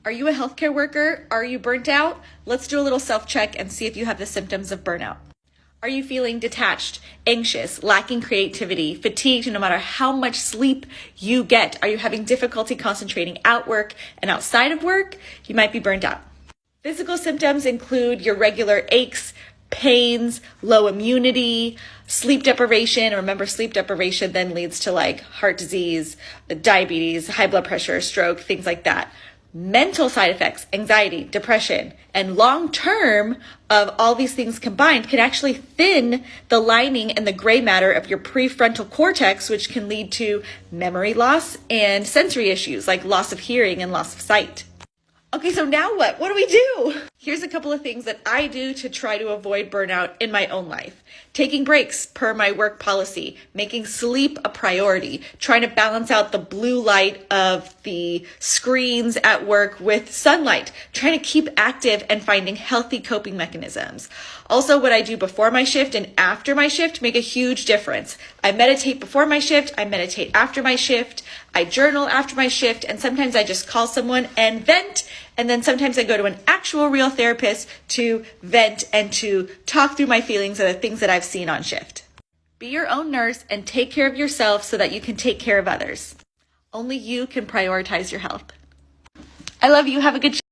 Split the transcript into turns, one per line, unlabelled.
Are you a healthcare worker? Are you burnt out? Let's do a little self-check and see if you have the symptoms of burnout. Are you feeling detached, anxious, lacking creativity, fatigued no matter how much sleep you get? Are you having difficulty concentrating at work and outside of work? You might be burnt out. Physical symptoms include your regular aches, pains, low immunity, sleep deprivation. Remember, sleep deprivation then leads to like heart disease, diabetes, high blood pressure, stroke, things like that. Mental side effects, anxiety, depression, and long-term of all these things combined can actually thin the lining and the gray matter of your prefrontal cortex, which can lead to memory loss and sensory issues like loss of hearing and loss of sight. Okay, so now what? What do we do? Here's a couple of things that I do to try to avoid burnout in my own life. Taking breaks per my work policy, making sleep a priority, trying to balance out the blue light of the screens at work with sunlight, trying to keep active and finding healthy coping mechanisms. Also, what I do before my shift and after my shift make a huge difference. I meditate before my shift, I meditate after my shift, I journal after my shift, and sometimes I just call someone and vent. And then sometimes I go to an actual real therapist to vent and to talk through my feelings and the things that I've seen on shift. Be your own nurse and take care of yourself so that you can take care of others. Only you can prioritize your health. I love you. Have a good